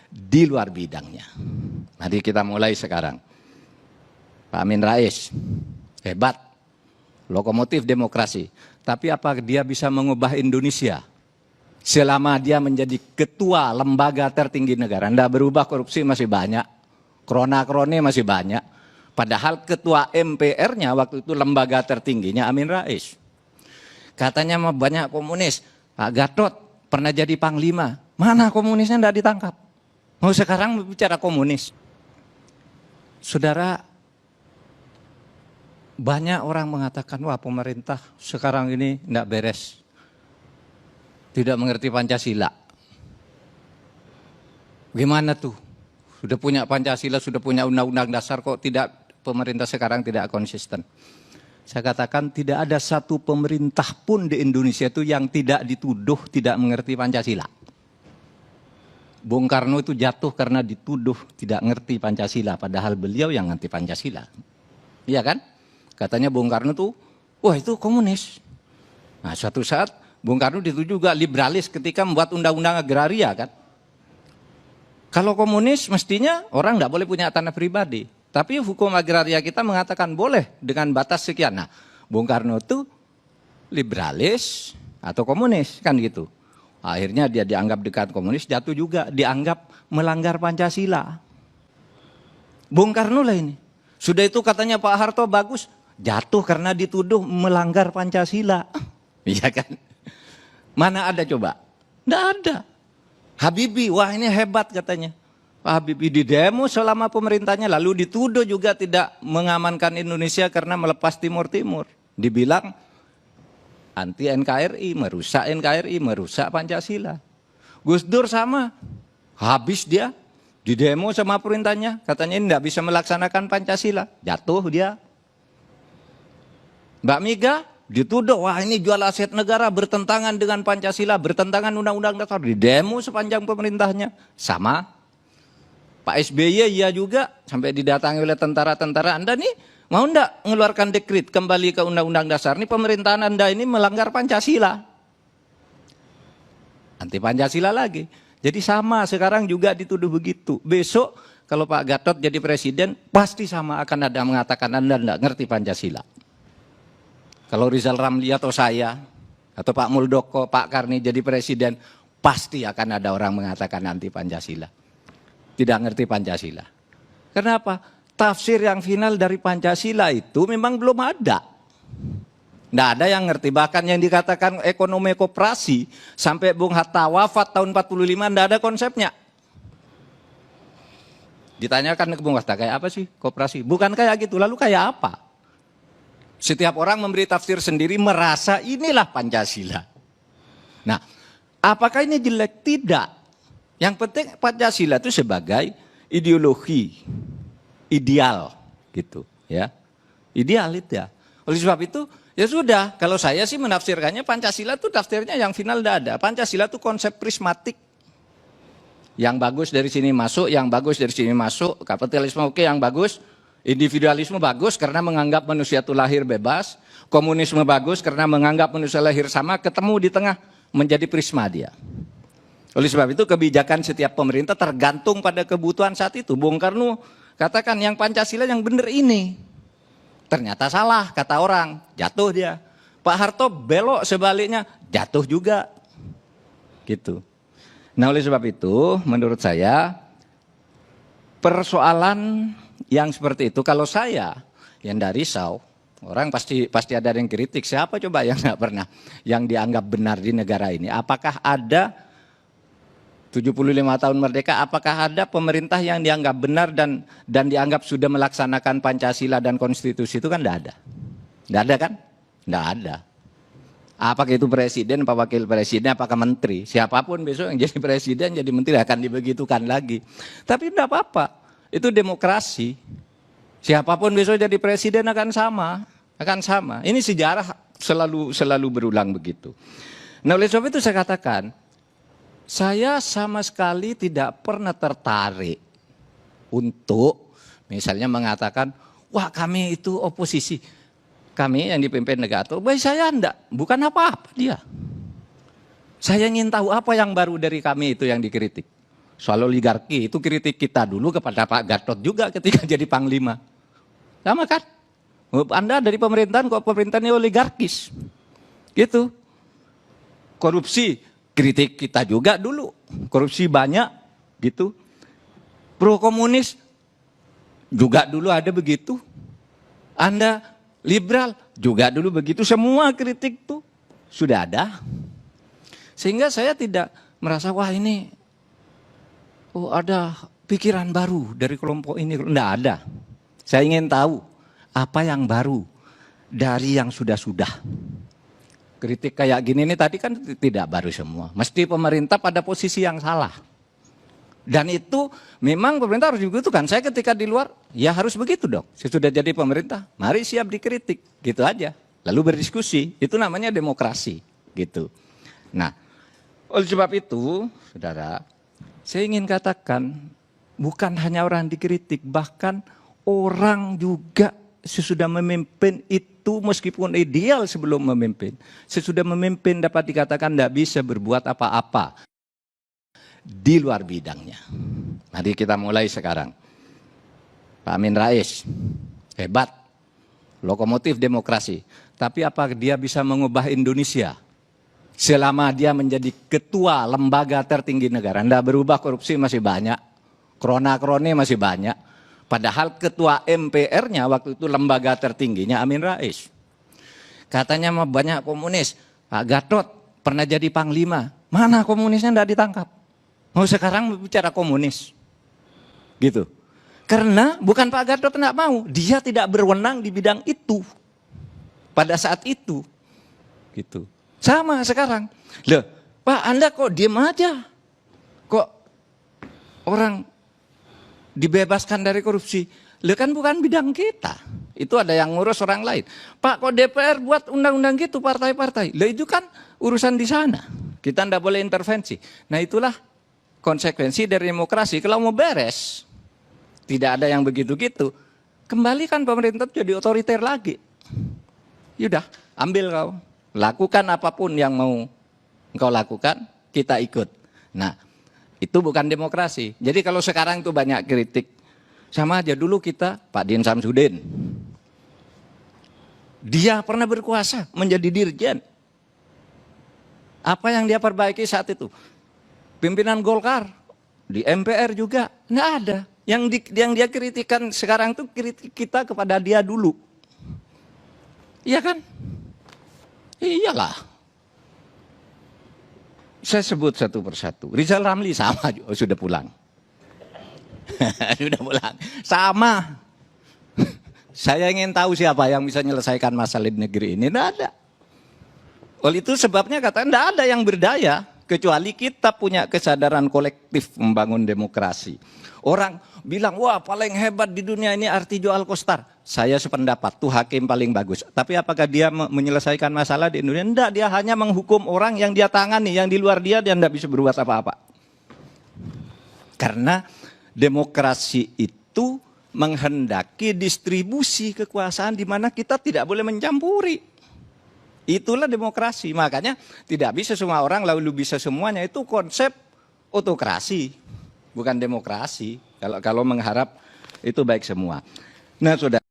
di luar bidangnya. Mari kita mulai sekarang. Pak Amin Rais, hebat, lokomotif demokrasi. Tapi apa dia bisa mengubah Indonesia? Selama dia menjadi ketua lembaga tertinggi negara. Anda berubah, korupsi masih banyak, krona-krone masih banyak. Padahal ketua MPR-nya waktu itu lembaga tertingginya Amin Rais. Katanya banyak komunis. Pak Gatot pernah jadi panglima. Mana komunisnya tidak ditangkap? Mau sekarang bicara komunis. Saudara, banyak orang mengatakan, wah pemerintah sekarang ini tidak beres. Tidak mengerti Pancasila. Gimana tuh? Sudah punya Pancasila, sudah punya undang-undang dasar, kok tidak pemerintah sekarang tidak konsisten. Saya katakan tidak ada satu pemerintah pun di Indonesia itu yang tidak dituduh tidak mengerti Pancasila. Bung Karno itu jatuh karena dituduh tidak ngerti Pancasila, padahal beliau yang ngerti Pancasila. Iya kan? Katanya Bung Karno tuh, wah itu komunis. Nah suatu saat Bung Karno dituduh juga liberalis ketika membuat undang-undang agraria kan. Kalau komunis mestinya orang tidak boleh punya tanah pribadi. Tapi hukum agraria kita mengatakan boleh dengan batas sekian. Nah Bung Karno itu liberalis atau komunis kan gitu. Akhirnya dia dianggap dekat komunis, jatuh juga dianggap melanggar Pancasila. Bung Karno lah ini. Sudah itu katanya Pak Harto bagus, jatuh karena dituduh melanggar Pancasila. Iya kan? Mana ada coba? Tidak ada. Habibie, wah ini hebat katanya. Pak Habibie di demo selama pemerintahnya, lalu dituduh juga tidak mengamankan Indonesia karena melepas Timur-Timur. Dibilang anti NKRI, merusak NKRI, merusak Pancasila. Gus Dur sama, habis dia di demo sama perintahnya, katanya ini tidak bisa melaksanakan Pancasila, jatuh dia. Mbak Mega dituduh, wah ini jual aset negara, bertentangan dengan Pancasila, bertentangan undang-undang dasar, di demo sepanjang pemerintahnya, sama. Pak SBY ya juga, sampai didatangi oleh tentara-tentara, Anda nih mau enggak mengeluarkan dekret kembali ke undang-undang dasar, ini pemerintahan Anda ini melanggar Pancasila. Anti Pancasila lagi. Jadi sama sekarang juga dituduh begitu. Besok kalau Pak Gatot jadi presiden, pasti sama akan ada mengatakan Anda enggak ngerti Pancasila. Kalau Rizal Ramli atau saya, atau Pak Muldoko, Pak Karni jadi presiden, pasti akan ada orang mengatakan anti Pancasila. Tidak ngerti Pancasila. Kenapa? Tafsir yang final dari Pancasila itu memang belum ada. Tidak ada yang ngerti. Bahkan yang dikatakan ekonomi koperasi, sampai Bung Hatta wafat tahun 45, tidak ada konsepnya. Ditanyakan ke Bung Hatta, kayak apa sih koperasi? Bukan kayak gitu, lalu kayak apa? Setiap orang memberi tafsir sendiri, merasa inilah Pancasila. Nah, apakah ini jelek? Tidak. Yang penting Pancasila itu sebagai ideologi, ideal gitu ya. Ideal itu ya. Oleh sebab itu ya sudah, kalau saya sih menafsirkannya Pancasila itu tafsirnya yang final tidak ada. Pancasila itu konsep prismatik. Yang bagus dari sini masuk, yang bagus dari sini masuk, kapitalisme oke, yang bagus. Individualisme bagus karena menganggap manusia itu lahir bebas. Komunisme bagus karena menganggap manusia lahir sama, ketemu di tengah menjadi prisma dia. Oleh sebab itu kebijakan setiap pemerintah tergantung pada kebutuhan saat itu. Bung Karno katakan yang Pancasila yang benar ini. Ternyata salah kata orang, jatuh dia. Pak Harto belok sebaliknya, jatuh juga. Gitu. Nah oleh sebab itu menurut saya persoalan yang seperti itu, kalau saya yang dari risau, orang pasti ada yang kritik. Siapa coba yang nggak pernah, yang dianggap benar di negara ini? Apakah ada 75 tahun merdeka, apakah ada pemerintah yang dianggap benar dan dianggap sudah melaksanakan Pancasila dan konstitusi? Itu kan tidak ada. Tidak ada kan? Tidak ada. Apakah itu presiden, apa wakil presiden, apakah menteri? Siapapun besok yang jadi presiden, jadi menteri akan dibegitukan lagi. Tapi tidak apa-apa. Itu demokrasi. Siapapun besok jadi presiden akan sama. Ini sejarah selalu berulang begitu. Nah oleh sebab itu saya katakan, saya sama sekali tidak pernah tertarik untuk misalnya mengatakan, wah kami itu oposisi. Kami yang dipimpin negara, baik saya enggak, bukan apa-apa dia. Saya ingin tahu apa yang baru dari kami itu yang dikritik. soal oligarki itu kritik kita dulu kepada Pak Gatot juga ketika jadi Panglima. Sama kan? Anda dari pemerintahan kok pemerintahannya oligarkis. Gitu. Korupsi, kritik kita juga dulu. Korupsi banyak, gitu. Pro komunis, juga dulu ada begitu. Anda liberal, juga dulu begitu. Semua kritik tuh sudah ada. Sehingga saya tidak merasa, wah ini, oh ada pikiran baru dari kelompok ini. Tidak ada. Saya ingin tahu apa yang baru dari yang sudah-sudah. Kritik kayak gini ini tadi kan tidak baru semua. Mesti pemerintah pada posisi yang salah. Dan itu memang pemerintah harus begitu kan. Saya ketika di luar, ya harus begitu dong. Saya sudah jadi pemerintah, mari siap dikritik. Gitu aja. Lalu berdiskusi, itu namanya demokrasi. Gitu. Nah, oleh sebab itu, saudara, saya ingin katakan, bukan hanya orang dikritik, bahkan orang juga sesudah memimpin itu meskipun ideal sebelum memimpin. Sesudah memimpin dapat dikatakan tidak bisa berbuat apa-apa di luar bidangnya. Mari kita mulai sekarang. Pak Amin Rais, hebat, lokomotif demokrasi. Tapi apa dia bisa mengubah Indonesia? Selama dia menjadi ketua lembaga tertinggi negara. Tidak berubah, korupsi masih banyak, krona-krone masih banyak. Padahal ketua MPR-nya waktu itu lembaga tertingginya Amin Rais. Katanya banyak komunis. Pak Gatot pernah jadi Panglima. Mana komunisnya tidak ditangkap? Mau sekarang bicara komunis. Gitu. Karena bukan Pak Gatot tidak mau. Dia tidak berwenang di bidang itu. Pada saat itu. Gitu. Sama sekarang. Loh, Pak Anda kok diem aja? Kok orang dibebaskan dari korupsi? Loh kan bukan bidang kita. Itu ada yang ngurus orang lain. Pak kok DPR buat undang-undang gitu partai-partai? Loh itu kan urusan di sana. Kita tidak boleh intervensi. Nah itulah konsekuensi dari demokrasi. Kalau mau beres, tidak ada yang begitu-gitu. Kembalikan pemerintah jadi otoriter lagi. Yaudah, ambil kau. Lakukan apapun yang mau engkau lakukan, kita ikut. Nah, itu bukan demokrasi. Jadi kalau sekarang itu banyak kritik, sama aja dulu kita, Pak Din Samsudin. Dia pernah berkuasa menjadi dirjen. Apa yang dia perbaiki saat itu? Pimpinan Golkar, di MPR juga, nggak ada. Yang dia kritikan sekarang itu kritik kita kepada dia dulu. Iya kan? Iyalah. Saya sebut satu persatu. Rizal Ramli sama juga, sudah pulang. Sudah pulang. Sama. Saya ingin tahu siapa yang bisa menyelesaikan masalah di negeri ini. Tidak ada. Oleh itu sebabnya katanya tidak ada yang berdaya. Kecuali kita punya kesadaran kolektif membangun demokrasi. Orang bilang, wah paling hebat di dunia ini Artijo Alkostar. Saya sependapat, tuh hakim paling bagus. Tapi apakah dia menyelesaikan masalah di Indonesia? Tidak, dia hanya menghukum orang yang dia tangani. Yang di luar dia tidak bisa berbuat apa-apa. Karena demokrasi itu menghendaki distribusi kekuasaan di mana kita tidak boleh mencampuri. Itulah demokrasi. Makanya tidak bisa semua orang lalu bisa semuanya. Itu konsep otokrasi, bukan demokrasi. Kalau mengharap itu baik semua. Nah, saudara.